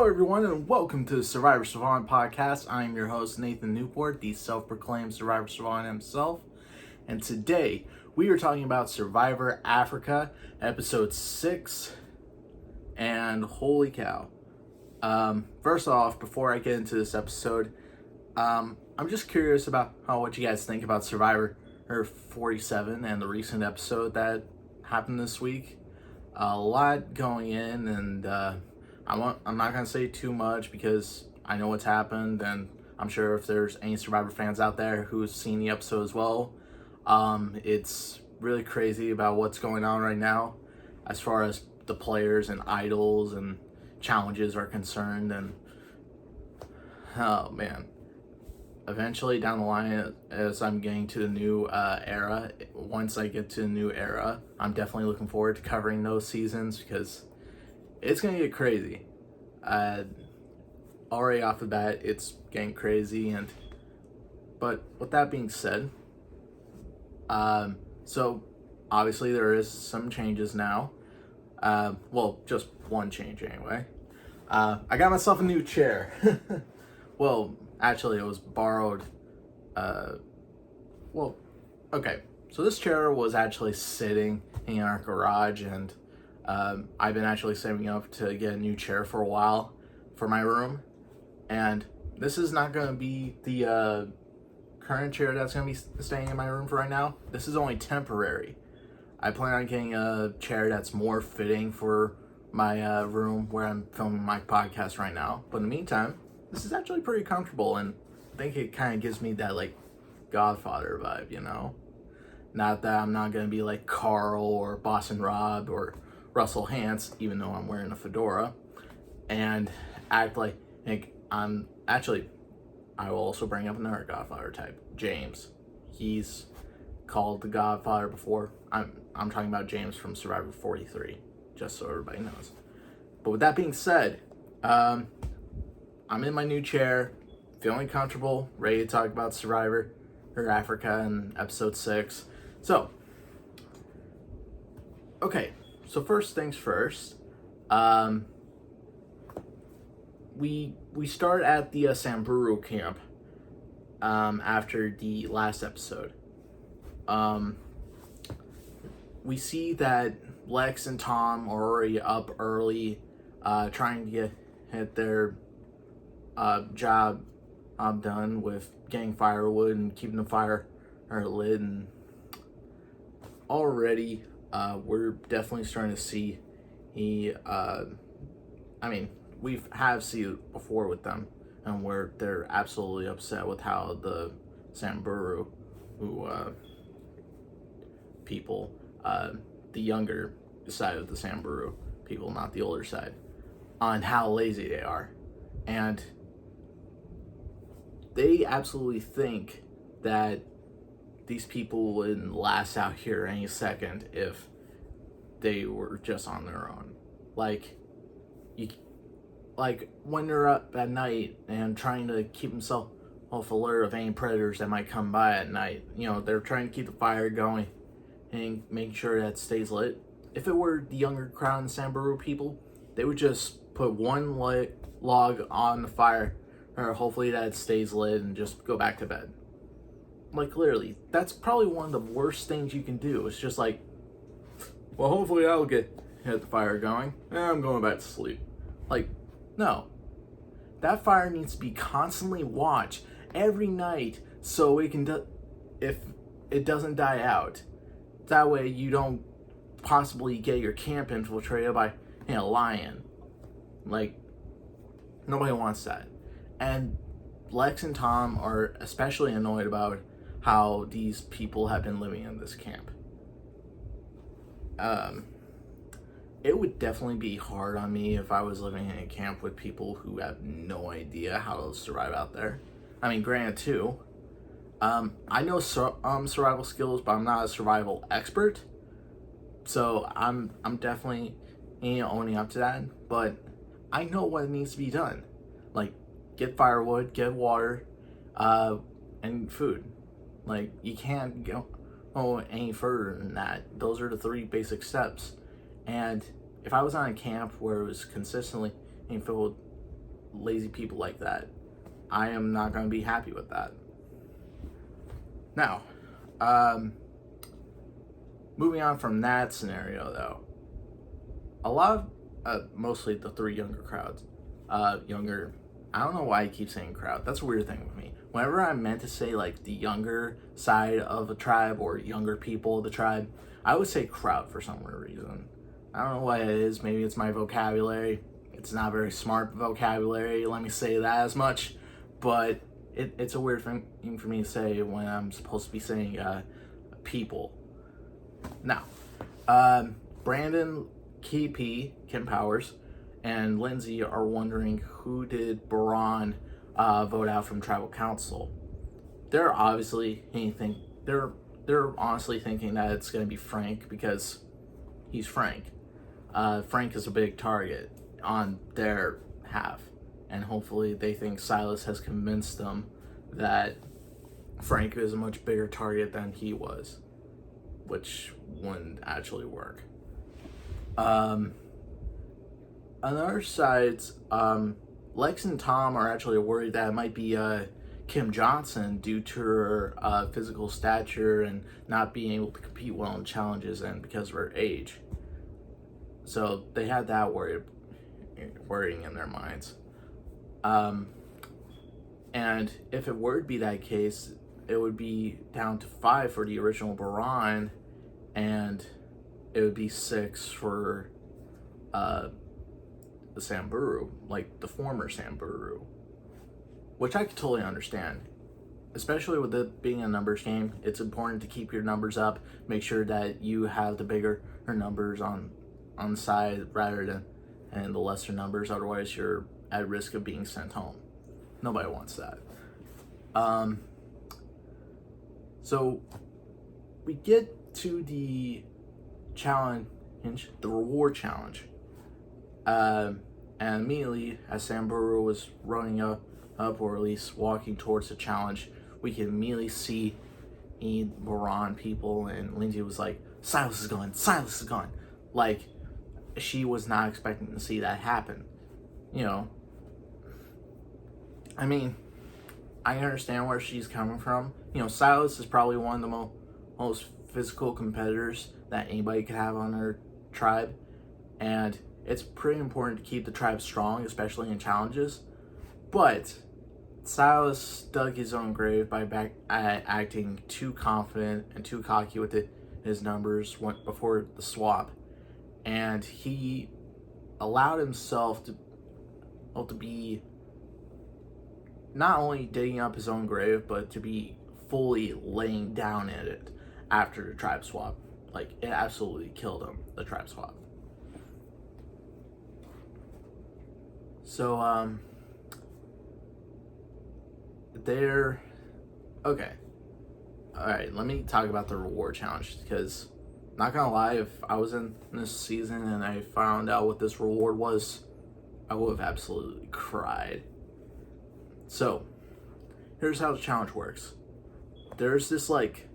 Hello, everyone, and welcome to the Survivor Savant podcast. I am your host, Nathan Newport, the self-proclaimed Survivor Savant himself. And today, we are talking about Survivor Africa, episode 6. And holy cow. First off, before I get into this episode, I'm just curious about what you guys think about Survivor 47 and the recent episode that happened this week. A lot going in, and I'm not going to say too much because I know what's happened, and I'm sure if there's any Survivor fans out there who's seen the episode as well, it's really crazy about what's going on right now as far as the players and idols and challenges are concerned. And oh man, eventually down the line, as I'm getting to the new era, once I get to the new era, I'm definitely looking forward to covering those seasons because it's going to get crazy. Already off the bat, it's getting crazy. But with that being said, so obviously there is some changes now. Well, just one change anyway. I got myself a new chair. Well, actually it was borrowed. Okay. So this chair was actually sitting in our garage, and I've been actually saving up to get a new chair for a while for my room. And this is not going to be the current chair that's going to be staying in my room for right now. This is only temporary. I plan on getting a chair that's more fitting for my room where I'm filming my podcast right now. But in the meantime, this is actually pretty comfortable, and I think it kind of gives me that, like, Godfather vibe, you know? Not that I'm not going to be like Carl or Boston Rob or Russell Hantz, even though I'm wearing a fedora, and act like I'm actually, I will also bring up another Godfather type, James. He's called the Godfather before. I'm talking about James from Survivor 43, just so everybody knows. But with that being said, I'm in my new chair, feeling comfortable, ready to talk about Survivor Africa in episode 6. So, okay, so first things first, we start at the Samburu camp after the last episode. We see that Lex and Tom are already up early, trying to get their job done with getting firewood and keeping the fire lit. And already we're definitely starting to see we have seen it before with them, and where they're absolutely upset with how the Samburu people, the younger side of the Samburu people, not the older side, on how lazy they are. And they absolutely think that these people would last out here any second if they were just on their own. Like when they're up at night and trying to keep themselves alert of any predators that might come by at night, you know, they're trying to keep the fire going and make sure that it stays lit. If it were the younger crowd and Samburu people, they would just put one log on the fire, or hopefully that it stays lit, and just go back to bed. Like, literally, that's probably one of the worst things you can do. It's just like, well, hopefully I'll get the fire going, and I'm going back to sleep. Like, no. That fire needs to be constantly watched every night so it can, if it doesn't die out. That way you don't possibly get your camp infiltrated by a lion. Like, nobody wants that. And Lex and Tom are especially annoyed about how these people have been living in this camp. It would definitely be hard on me if I was living in a camp with people who have no idea how to survive out there. I mean, granted too, I know survival skills, but I'm not a survival expert. So I'm definitely owning up to that. But I know what needs to be done. Like, get firewood, get water, and food. Like, you can't go any further than that. Those are the 3 basic steps. And if I was on a camp where it was consistently filled lazy people like that. I am not going to be happy with that. Now, moving on from that scenario, though, a lot of, mostly the three younger crowds, younger, I don't know why I keep saying crowd. That's a weird thing with me. Whenever I'm meant to say, like, the younger side of a tribe or younger people of the tribe, I would say crowd for some weird reason. I don't know why it is. Maybe it's my vocabulary. It's not very smart vocabulary, let me say that as much. But it's a weird thing for me to say when I'm supposed to be saying people. Now, Brandon, KP, Kim Powers, and Lindsay are wondering who did Baran vote out from tribal council. They're obviously they're honestly thinking that it's going to be Frank because he's Frank. Frank is a big target on their half, and hopefully they think Silas has convinced them that Frank is a much bigger target than he was, which wouldn't actually work. On the other side, Lex and Tom are actually worried that it might be Kim Johnson due to her physical stature and not being able to compete well in challenges and because of her age. So they had that worrying in their minds. And if it were to be that case, it would be down to 5 for the original Baran, and it would be 6 for the Samburu, like the former Samburu, which I could totally understand. Especially with it being a numbers game, it's important to keep your numbers up. Make sure that you have the bigger numbers on the side rather than and the lesser numbers. Otherwise, you're at risk of being sent home. Nobody wants that. So we get to the challenge, the reward challenge. And immediately, as Samburu was running up, or at least walking towards the challenge, we can immediately see Baran people, and Lindsay was like, Silas is gone, Silas is gone. Like, she was not expecting to see that happen. You know, I mean, I understand where she's coming from. You know, Silas is probably one of the most physical competitors that anybody could have on her tribe, and it's pretty important to keep the tribe strong, especially in challenges. But Silas dug his own grave by acting too confident and too cocky with his numbers before the swap, and he allowed himself to be not only digging up his own grave, but to be fully laying down in it after the tribe swap. Like, it absolutely killed him, the tribe swap. So, okay. Alright, let me talk about the reward challenge, because, not gonna lie, if I was in this season and I found out what this reward was, I would have absolutely cried. So, here's how the challenge works. There's this, like,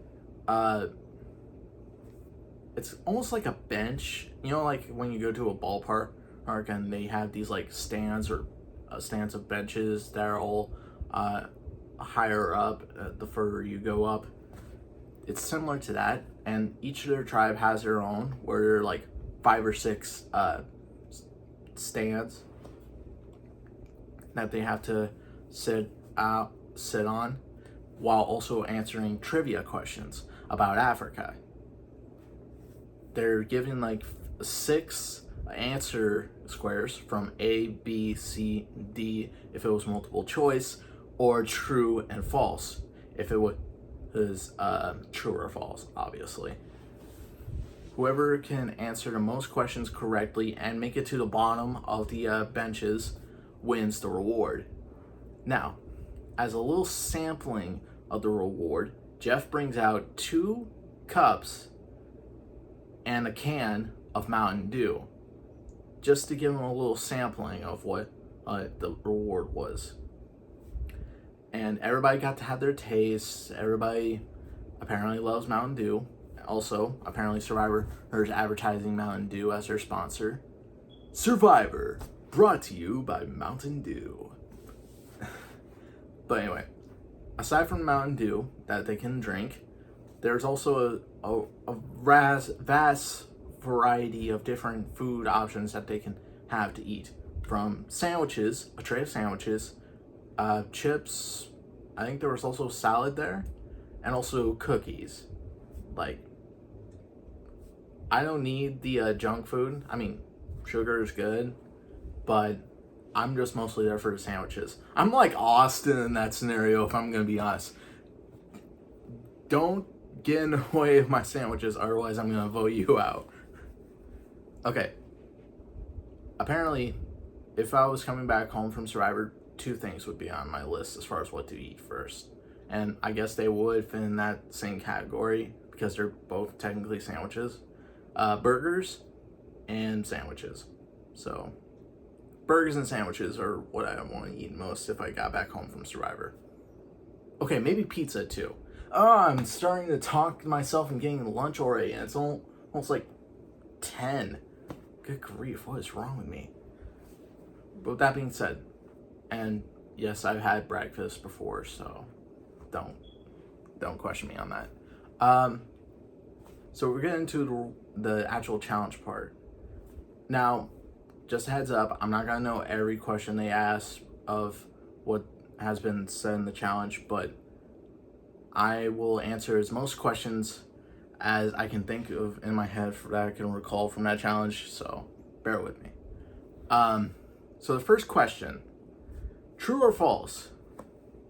it's almost like a bench. You know, like when you go to a ballpark and they have these, like, stands or stands of benches that are all higher up the further you go up. It's similar to that, and each of their tribe has their own, where there are, like, 5 or 6 stands that they have to sit on while also answering trivia questions about Africa. They're given like 6 answer squares from A, B, C, D if it was multiple choice, or true and false if it was true or false, obviously. Whoever can answer the most questions correctly and make it to the bottom of the benches wins the reward. Now, as a little sampling of the reward, Jeff brings out 2 cups and a can of Mountain Dew, just to give him a little sampling of what the reward was. And everybody got to have their taste. Everybody apparently loves Mountain Dew. Also, apparently Survivor is advertising Mountain Dew as their sponsor. Survivor, brought to you by Mountain Dew. But anyway, aside from Mountain Dew that they can drink, there's also a vast variety of different food options that they can have to eat. From sandwiches, a tray of sandwiches, chips, I think there was also salad there, and also cookies. Like, I don't need the junk food. I mean, sugar is good, but I'm just mostly there for the sandwiches. I'm like Austin in that scenario, if I'm gonna be honest. Don't get in the way of my sandwiches, otherwise I'm gonna vote you out. Okay. Apparently, if I was coming back home from Survivor, 2 things would be on my list as far as what to eat first. And I guess they would fit in that same category because they're both technically sandwiches. Burgers and sandwiches. So, burgers and sandwiches are what I want to eat most if I got back home from Survivor. Okay, maybe pizza too. Oh, I'm starting to talk myself and getting lunch already, and it's almost like 10. Good grief, what is wrong with me? But with that being said, and yes, I've had breakfast before, so don't question me on that. So we're getting into the actual challenge part. Now, just a heads up, I'm not gonna know every question they ask of what has been said in the challenge, but I will answer as most questions as I can think of in my head that I can recall from that challenge, so bear with me. So the first question, true or false?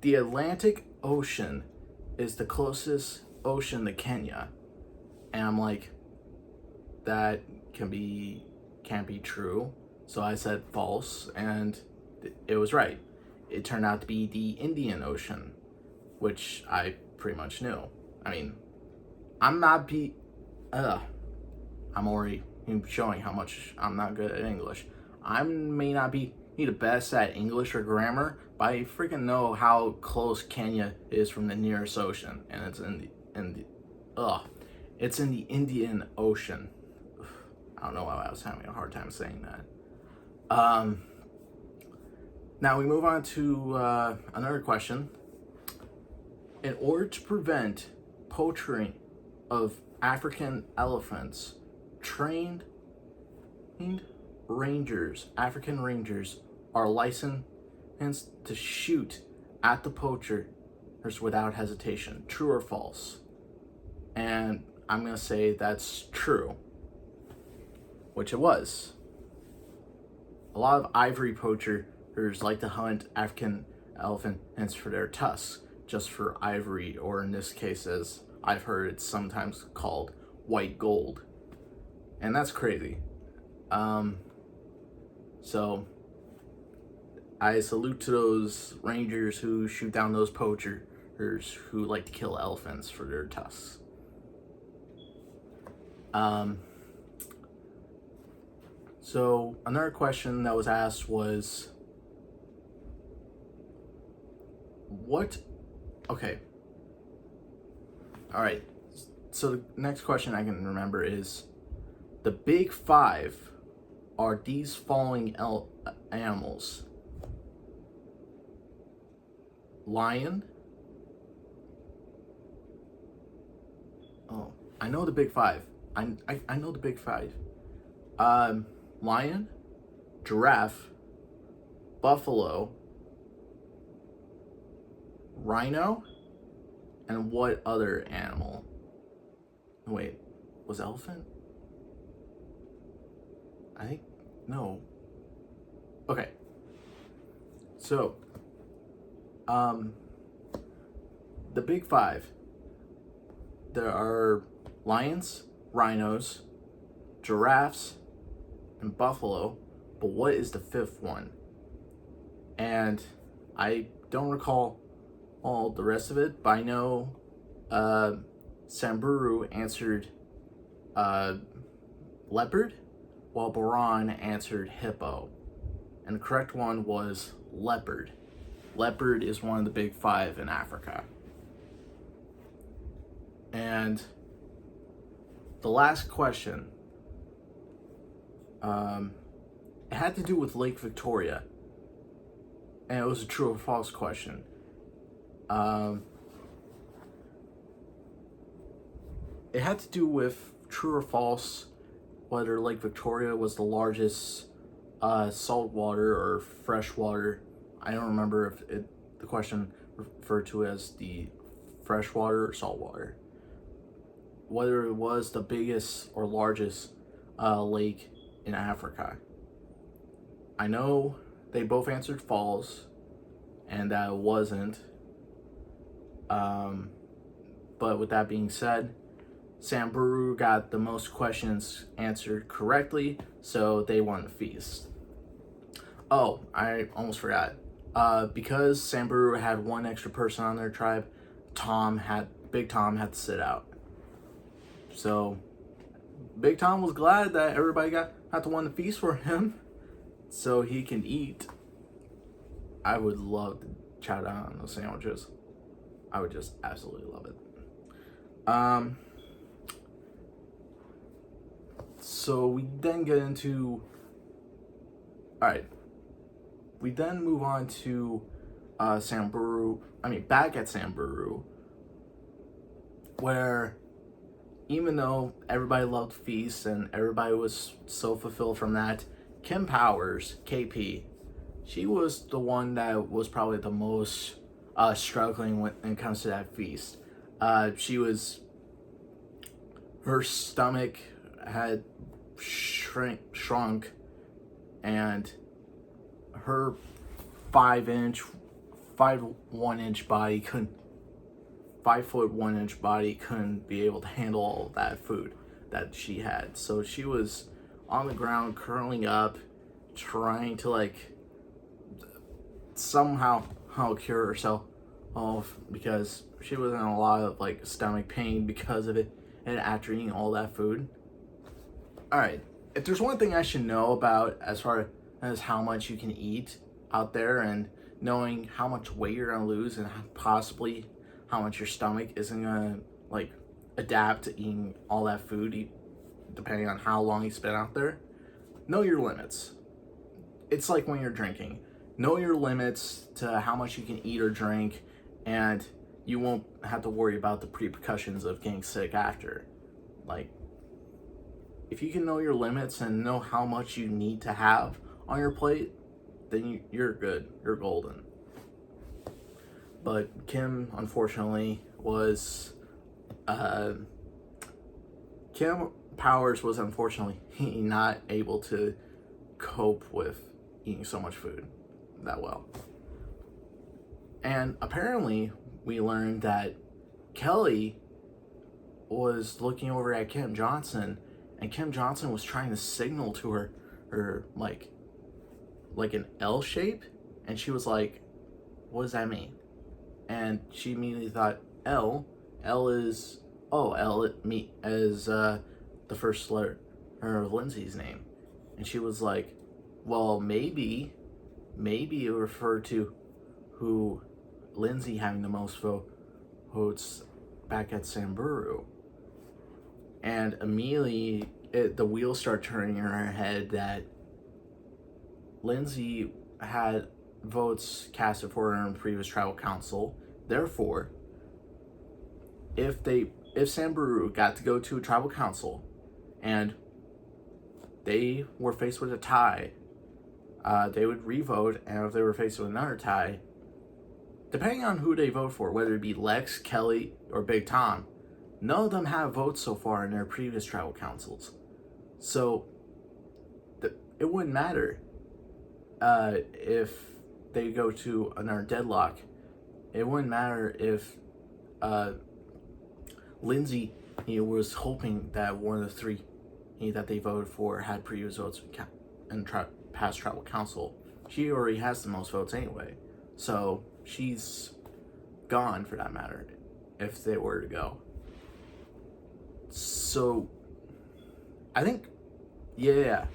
The Atlantic Ocean is the closest ocean to Kenya. And I'm like, that can't be true. So I said false, and it was right. It turned out to be the Indian Ocean, which I pretty much knew. I mean, I'm already showing how much I'm not good at English. I may not be the best at English or grammar, but I freaking know how close Kenya is from the nearest ocean, and it's it's in the Indian Ocean. I don't know why I was having a hard time saying that. Now we move on to another question. In order to prevent poaching of African elephants, trained African rangers are licensed to shoot at the poachers without hesitation. True or false? And I'm going to say that's true, which it was. A lot of ivory poachers like to hunt African elephants for their tusks, just for ivory, or in this case, as I've heard, it's sometimes called white gold. And that's crazy. So I salute to those rangers who shoot down those poachers who like to kill elephants for their tusks. So another question that was asked was, okay. All right. So the next question I can remember is, the big 5 are these following animals: lion. Oh, I know the big 5. I know the big 5. Lion, giraffe, buffalo, rhino, and what other animal? Wait, was elephant? I think, no. Okay. So, the big 5. There are lions, rhinos, giraffes, and buffalo, but what is the 5th one? And I don't recall all the rest of it, but I know Samburu answered leopard, while Baran answered hippo. And the correct one was leopard. Leopard is one of the big 5 in Africa. And the last question, it had to do with Lake Victoria, and it was a true or false question. Um, it had to do with true or false whether Lake Victoria was the largest saltwater or freshwater. I don't remember if the question referred to as the freshwater or saltwater. Whether it was the biggest or largest lake in Africa. I know they both answered false, and that it wasn't. But with that being said, Samburu got the most questions answered correctly, so they won the feast. Oh, I almost forgot. Because Samburu had one extra person on their tribe, Big Tom had to sit out. So Big Tom was glad that everybody had to win the feast for him, so he can eat. I would love to chow down on those sandwiches. I would just absolutely love it. So we then get into, alright, we then move on to back at Samburu, where even though everybody loved feasts and everybody was so fulfilled from that, Kim Powers, KP, she was the one that was probably the most struggling when it comes to that feast. Her stomach had shrunk, and her 5'1" body couldn't be able to handle all that food that she had. So she was on the ground curling up, trying to somehow cure herself because she was in a lot of stomach pain because of it, and after eating all that food. Alright, if there's one thing I should know about as far as how much you can eat out there and knowing how much weight you're gonna lose and possibly how much your stomach isn't gonna adapt to eating all that food depending on how long you spend out there, know your limits. It's like when you're drinking. Know your limits to how much you can eat or drink, and you won't have to worry about the repercussions of getting sick after. If you can know your limits and know how much you need to have on your plate, then you're good. You're golden. But Kim, unfortunately, Kim Powers was unfortunately not able to cope with eating so much food that well. And apparently, we learned that Kelly was looking over at Kim Johnson, and Kim Johnson was trying to signal to her like an L shape, and she was like, "What does that mean?" And she immediately thought L is the first letter of Lindsay's name, and she was like, "Well, maybe it referred to who Lindsay having the most votes back at Samburu." And immediately the wheels start turning in her head that Lindsay had votes casted for her in previous tribal council. Therefore, if Samburu got to go to a tribal council and they were faced with a tie, they would re-vote, and if they were faced with another tie, depending on who they vote for, whether it be Lex, Kelly, or Big Tom, none of them have votes so far in their previous tribal councils. So it wouldn't matter if they go to another deadlock. It wouldn't matter if Lindsay was hoping that one of the three that they voted for had previous votes in past tribal council. She already has the most votes anyway, so she's gone for that matter if they were to go. So I think, yeah.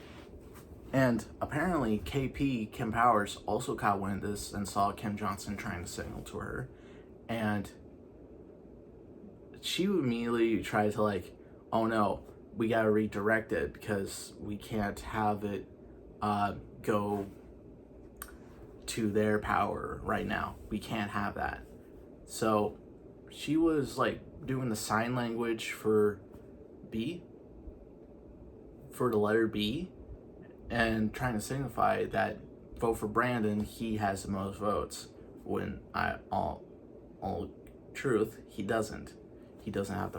And apparently Kim Powers also caught wind of this and saw Kim Johnson trying to signal to her, and she immediately tried to oh no, we gotta redirect it because we can't have it go to their power right now. We can't have that. So she was like doing the sign language for B, for the letter B, and trying to signify that vote for Brandon, he has the most votes. When all truth, he doesn't. He doesn't have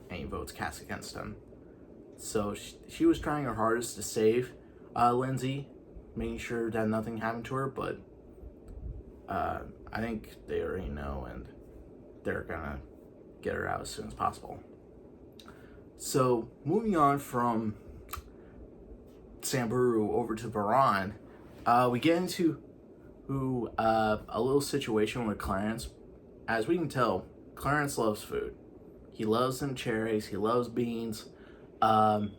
any votes cast against him. So she was trying her hardest to save Lindsay, making sure that nothing happened to her, but I think they already know, and they're gonna get her out as soon as possible. So moving on from Samburu over to Varan, we get into a little situation with Clarence. As we can tell, Clarence loves food. He loves them cherries. He loves beans, and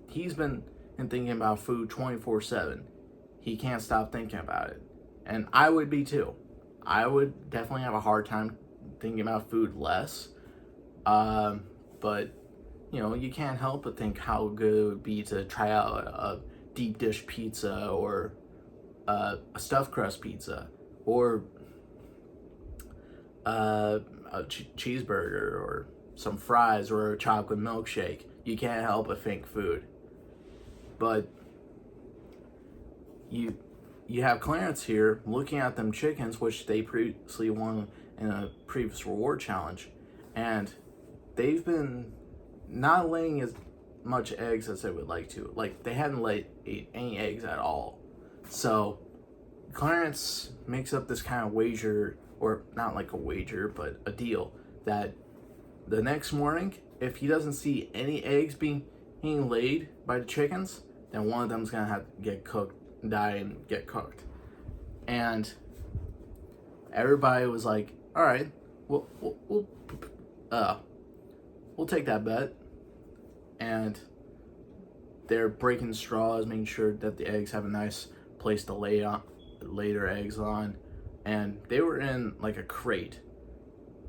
he's been thinking about food 24/7. He can't stop thinking about it, and I would be too. I would definitely have a hard time thinking about food less, but you can't help but think how good it would be to try out a deep dish pizza, or a stuffed crust pizza, or a cheeseburger, or some fries, or a chocolate milkshake. You can't help but think food. But you have Clarence here looking at them chickens, which they previously won in a previous reward challenge, and they've been not laying as much eggs as they would like to. Like, they hadn't laid any eggs at all. So Clarence makes up this kind of wager, or not like a wager, but a deal, that the next morning, if he doesn't see any eggs being laid by the chickens, then one of them's gonna have to get cooked, die and get cooked. And everybody was like, all right, we'll take that bet. And they're breaking straws, making sure that the eggs have a nice place to lay their eggs on. And they were in like a crate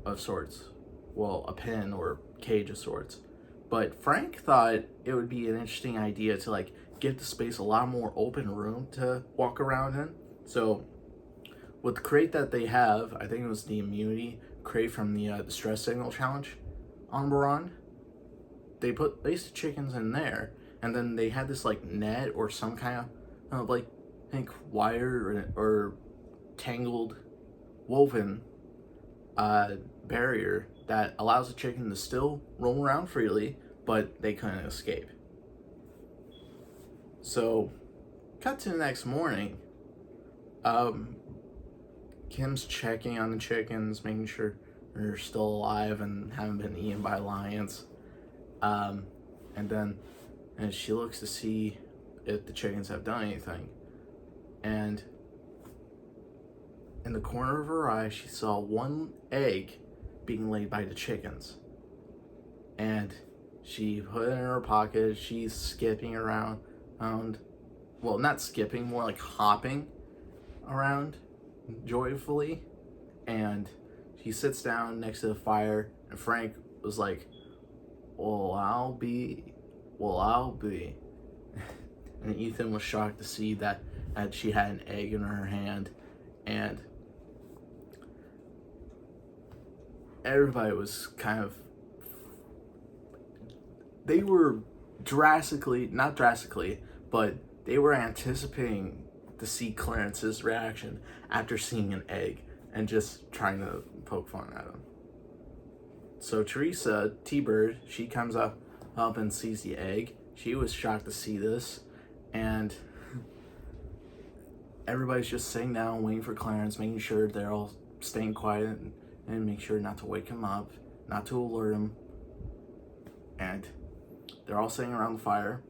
of sorts. Well, a pen or cage of sorts. But Frank thought it would be an interesting idea to like give the space a lot more open room to walk around in. So with the crate that they have, I think it was the immunity crate from the stress signal challenge on Baron, they placed the chickens in there, and then they had this like net or some kind of like, I think, wire or tangled woven barrier that allows the chicken to still roam around freely, but they couldn't escape. So cut to the next morning. Kim's checking on the chickens, making sure they're still alive and haven't been eaten by lions. And she looks to see if the chickens have done anything. And in the corner of her eye, she saw one egg being laid by the chickens. And she put it in her pocket. She's skipping around. Well, not skipping, more like hopping around joyfully. And she sits down next to the fire, and Frank was like, Well, I'll be. And Ethan was shocked to see that she had an egg in her hand, and everybody was kind of, they were not drastically, but they were anticipating to see Clarence's reaction after seeing an egg and just trying to poke fun at him. So Teresa, T-Bird, she comes up and sees the egg. She was shocked to see this, and everybody's just sitting down waiting for Clarence, making sure they're all staying quiet and make sure not to wake him up, not to alert him. And they're all sitting around the fire,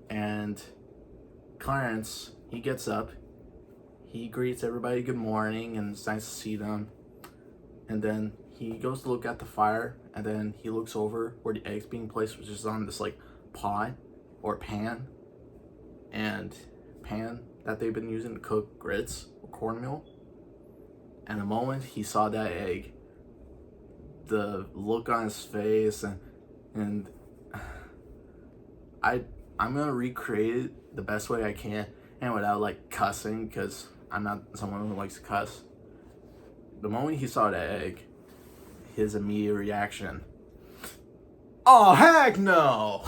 and Clarence, he gets up, he greets everybody good morning, and it's nice to see them. And then he goes to look at the fire, and then he looks over where the egg's being placed, which is on this like pot or pan that they've been using to cook grits or cornmeal. And the moment he saw that egg, the look on his face, and I'm gonna recreate it the best way I can, and without like cussing, because I'm not someone who likes to cuss. the moment he saw the egg, his immediate reaction, oh, heck no!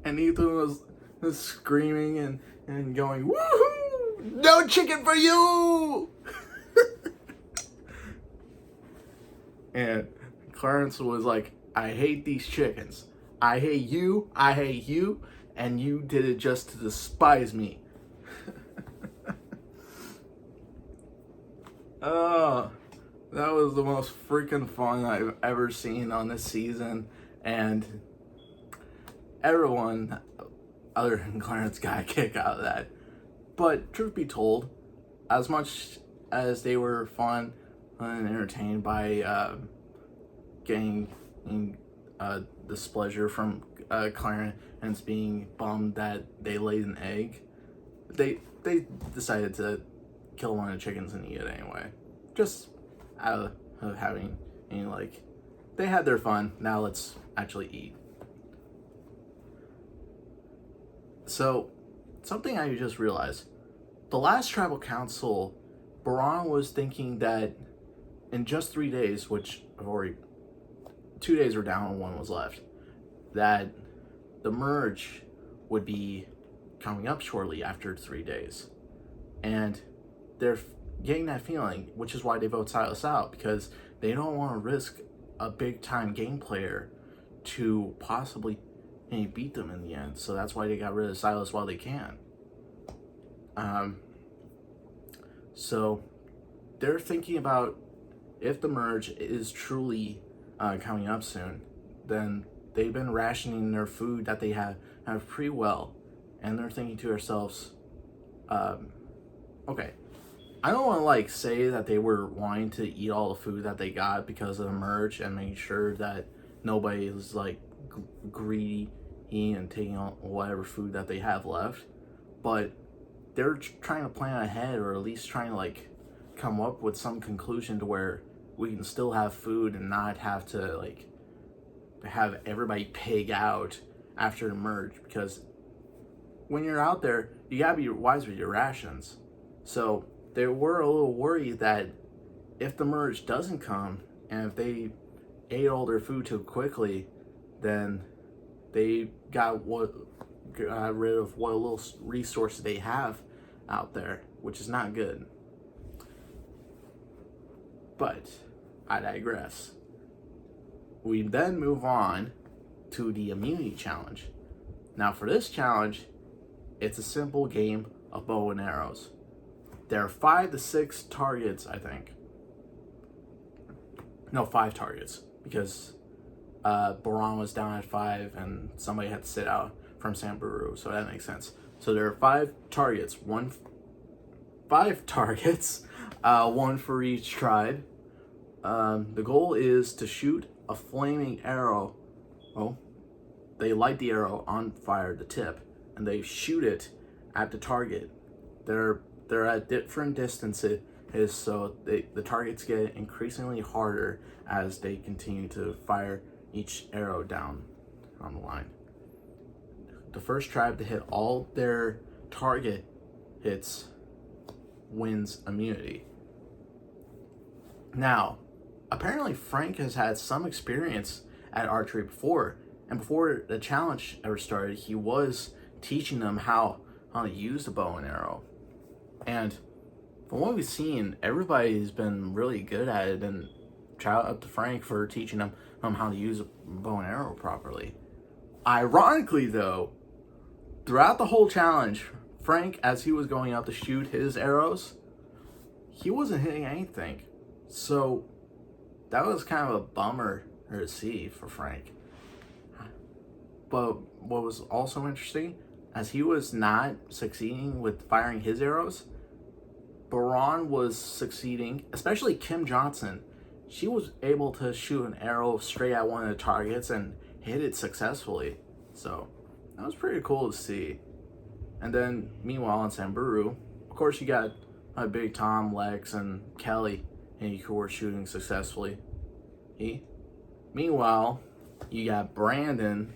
And Ethan was screaming and going, woohoo! No chicken for you! And Clarence was like, I hate these chickens. I hate you, and you did it just to despise me. Oh, that was the most freaking fun I've ever seen on this season, and everyone other than Clarence got a kick out of that. But truth be told, as much as they were fun and entertained by getting displeasure from Clarence being bummed that they laid an egg, they decided to kill one of the chickens and eat it anyway. Just out of having, like, they had their fun, now let's actually eat. So, something I just realized. The last tribal council, Baran was thinking that in just 3 days, which I've already, 2 days were down and 1 was left, that the merge would be coming up shortly after 3 days. And they're getting that feeling, which is why they vote Silas out, because they don't want to risk a big time game player to possibly beat them in the end. So that's why they got rid of Silas while they can. So they're thinking about, if the merge is truly coming up soon, then they've been rationing their food that they have pretty well, and they're thinking to themselves, okay, I don't want to say that they were wanting to eat all the food that they got because of the merge and making sure that nobody is greedy and taking on whatever food that they have left, but they're trying to plan ahead, or at least trying to come up with some conclusion to where we can still have food and not have to have everybody pig out after the merge, because when you're out there, you gotta be wise with your rations. So they were a little worried that if the merge doesn't come, and if they ate all their food too quickly, then they got rid of what little resources they have out there, which is not good. But I digress. We then move on to the immunity challenge. Now for this challenge, it's a simple game of bow and arrows. There are 5 to 6 targets, I think. No, 5 targets, because Baran was down at 5 and somebody had to sit out from Samburu, so that makes sense. So there are 5 targets, 5 targets, 1 for each tribe. The goal is to shoot a flaming arrow. Well, they light the arrow on fire, the tip, and they shoot it at the target. They're at different distances, so the targets get increasingly harder as they continue to fire each arrow down on the line. The first tribe to hit all their target hits wins immunity. Now, apparently Frank has had some experience at archery before, and before the challenge ever started, he was teaching them how to use the bow and arrow. And from what we've seen, everybody's been really good at it, and shout out to Frank for teaching them how to use a bow and arrow properly. Ironically though, throughout the whole challenge, Frank, as he was going out to shoot his arrows, he wasn't hitting anything. So that was kind of a bummer to see for Frank. But what was also interesting, as he was not succeeding with firing his arrows, Baran was succeeding, especially Kim Johnson. She was able to shoot an arrow straight at one of the targets and hit it successfully. So that was pretty cool to see. And then meanwhile in Samburu, of course you got Big Tom, Lex, and Kelly, who were shooting successfully. Meanwhile, you got Brandon,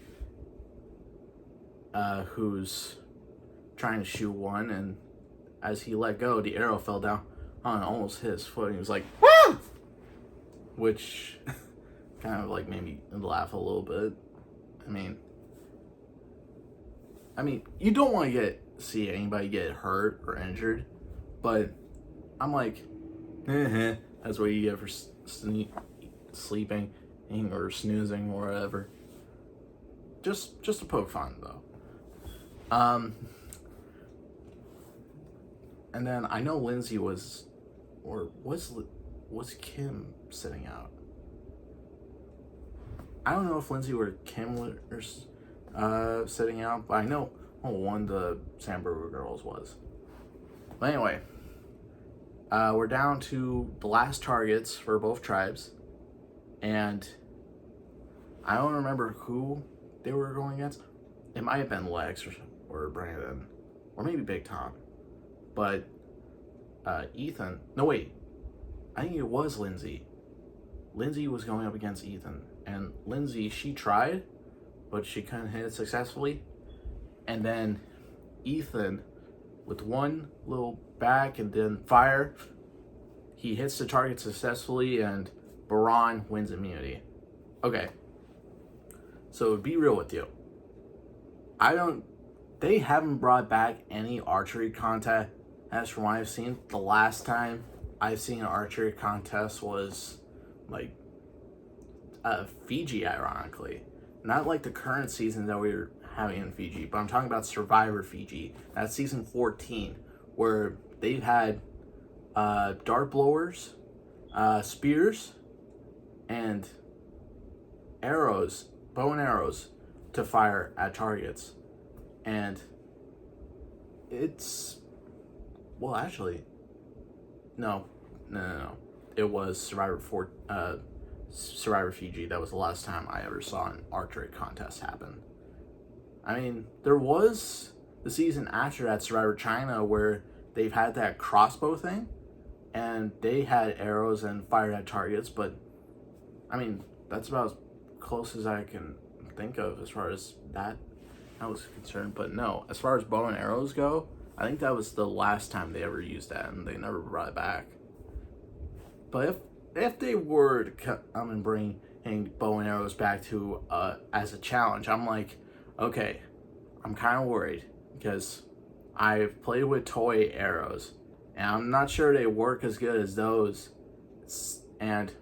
who's trying to shoot one, and as he let go, the arrow fell down almost hit his foot. And he was like, "Ah!" Which kind of like made me laugh a little bit. I mean, you don't want to see anybody get hurt or injured, but I'm like, that's what you get for sleeping or snoozing or whatever. Just to poke fun though. And then I know Lindsay was Kim sitting out? I don't know if Lindsay or Kim was sitting out, but I know one of the Samburu girls was. But anyway, we're down to the last targets for both tribes, and I don't remember who they were going against. It might have been Lex or Brandon, or maybe Big Tom. But Ethan, no wait, I think it was Lindsay. Lindsay was going up against Ethan, and Lindsay, she tried, but she couldn't hit it successfully. And then Ethan, with one little back and then fire, he hits the target successfully, and Baran wins immunity. Okay, so to be real with you, they haven't brought back any archery contest. As from what I've seen, the last time I've seen an archery contest was like Fiji, ironically. Not like the current season that we're having in Fiji, but I'm talking about Survivor Fiji. That's season 14, where they've had dart blowers, spears, and arrows, bow and arrows, to fire at targets. And it's... Well, actually, no. It was Survivor Fiji. That was the last time I ever saw an archery contest happen. I mean, there was the season after that, Survivor China, where they've had that crossbow thing, and they had arrows and fired at targets, but, I mean, that's about as close as I can think of as far as that was concerned. But no, as far as bow and arrows go, I think that was the last time they ever used that, and they never brought it back. But if they were to come and bring bow and arrows back to as a challenge, I'm like, okay, I'm kind of worried, because I've played with toy arrows, and I'm not sure they work as good as those. And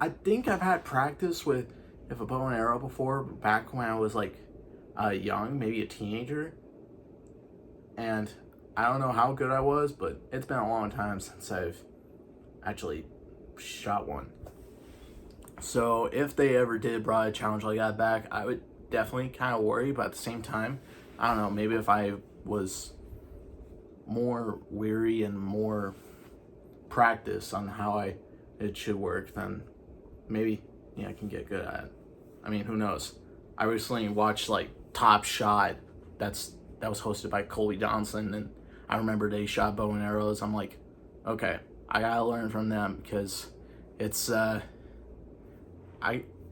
I think I've had practice with a bow and arrow before, back when I was like young, maybe a teenager. And I don't know how good I was, but it's been a long time since I've actually shot one. So if they ever did bring a challenge like that back, I would definitely kind of worry, but at the same time, I don't know, maybe if I was more weary and more practice on how it should work, then maybe I can get good at it. I mean, who knows? I recently watched like Top Shot, that was hosted by Colby Johnson, and I remember they shot bow and arrows. I'm like, okay, I gotta learn from them, because it's I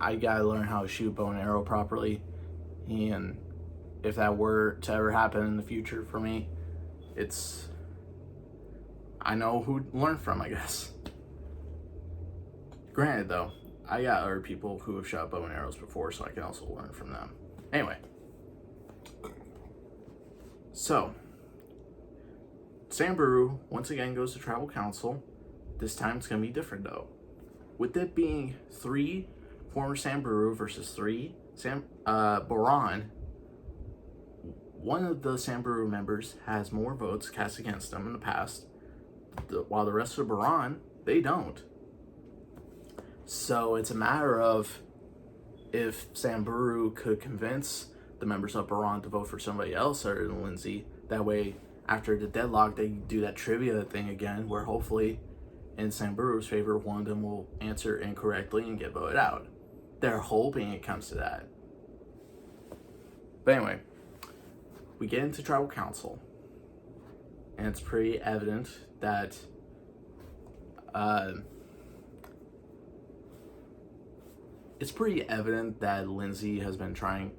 gotta learn how to shoot bow and arrow properly, and if that were to ever happen in the future for me, I know who to learn from, I guess. Granted though, I got other people who have shot bow and arrows before, so I can also learn from them. Anyway, so Samburu once again goes to Tribal Council. This time it's going to be different though. With it being 3 former Samburu versus 3 Baran, one of the Samburu members has more votes cast against them in the past, while the rest of Baran, they don't. So it's a matter of if Samburu could convince the members of Baran to vote for somebody else other than Lindsay. That way, after the deadlock, they do that trivia thing again, where hopefully, in Samburu's favor, one of them will answer incorrectly and get voted out. They're hoping it comes to that. But anyway, we get into Tribal Council, and it's pretty evident that Lindsay has been trying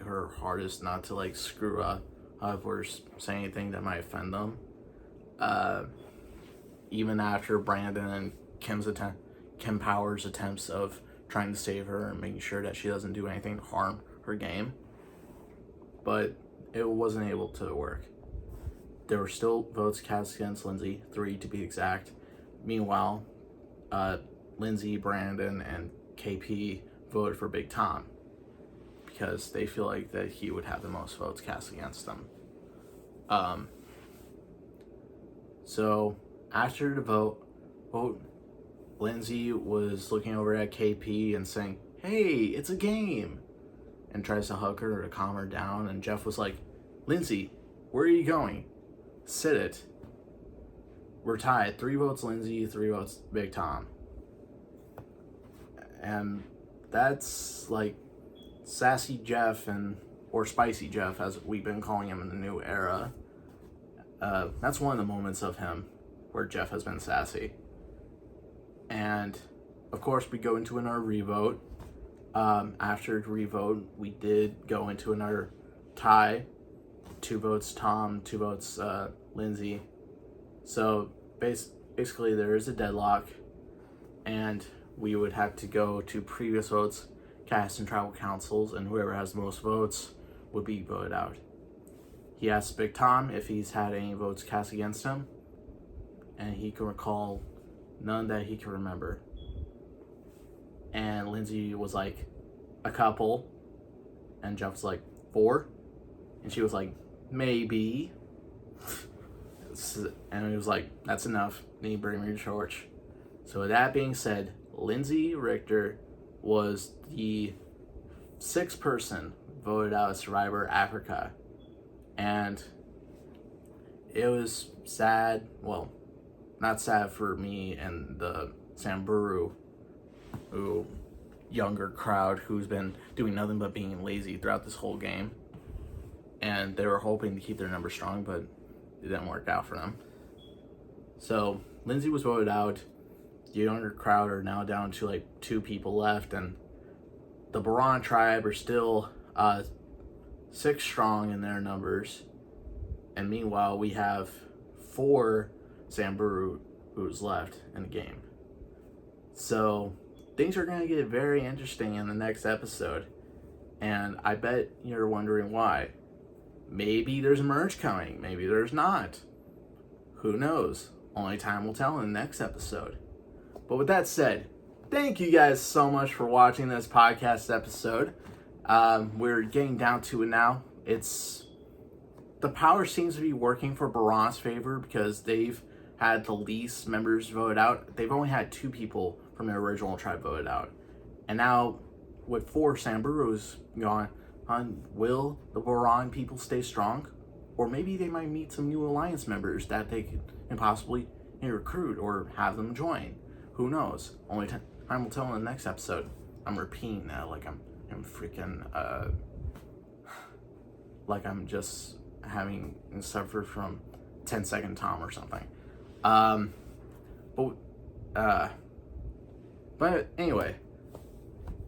her hardest not to like screw up or say anything that might offend them. even after Brandon and Kim Powers' attempts of trying to save her and making sure that she doesn't do anything to harm her game. But it wasn't able to work. There were still votes cast against Lindsay, 3 to be exact. Meanwhile, Lindsay, Brandon, and KP voted for Big Tom because they feel like that he would have the most votes cast against them. So after the vote, Lindsay was looking over at KP and saying, "Hey, it's a game," and tries to hug her to calm her down. And Jeff was like, "Lindsay, where are you going? Sit it. We're tied. 3 votes Lindsay, 3 votes Big Tom." And that's like sassy Jeff or spicy Jeff, as we've been calling him in the new era. That's one of the moments of him where Jeff has been sassy. And of course, we go into another revote. After the revote, we did go into another tie. 2 votes Tom, 2 votes Lindsay. So basically, there is a deadlock, and we would have to go to previous votes cast in tribal councils, and whoever has the most votes would be voted out. He asked Big Tom if he's had any votes cast against him, and he can recall none that he can remember. And Lindsay was like, "A couple," and Jeff was like, "4," and she was like, "Maybe." And he was like, "That's enough. Then you bring me to church." So with that being said, Lindsay Richter was the 6th person voted out of Survivor Africa. And it was sad. Well, not sad for me and the Samburu younger crowd who's been doing nothing but being lazy throughout this whole game. And they were hoping to keep their numbers strong, but it didn't work out for them. So Lindsay was voted out. The younger crowd are now down to like 2 people left, and the Baran tribe are still 6 strong in their numbers. And meanwhile, we have 4 Samburu who's left in the game. So things are going to get very interesting in the next episode. And I bet you're wondering why. Maybe there's a merge coming. Maybe there's not. Who knows? Only time will tell in the next episode. But with that said, thank you guys so much for watching this podcast episode. We're getting down to it now. The power seems to be working for Baran's favor because they've had the least members voted out. They've only had 2 people from their original tribe voted out. And now, with 4 Samburus gone, will the Baran people stay strong? Or maybe they might meet some new alliance members that they can possibly recruit or have them join. Who knows? Only time will tell in the next episode. I'm repeating that like I'm freaking, like I'm just having suffered from 10-second Tom or something. But anyway,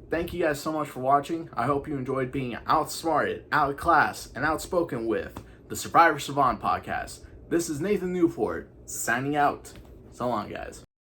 thank you guys so much for watching. I hope you enjoyed being outsmarted, outclassed, and outspoken with the Survivor Savant podcast. This is Nathan Newport, signing out. So long, guys.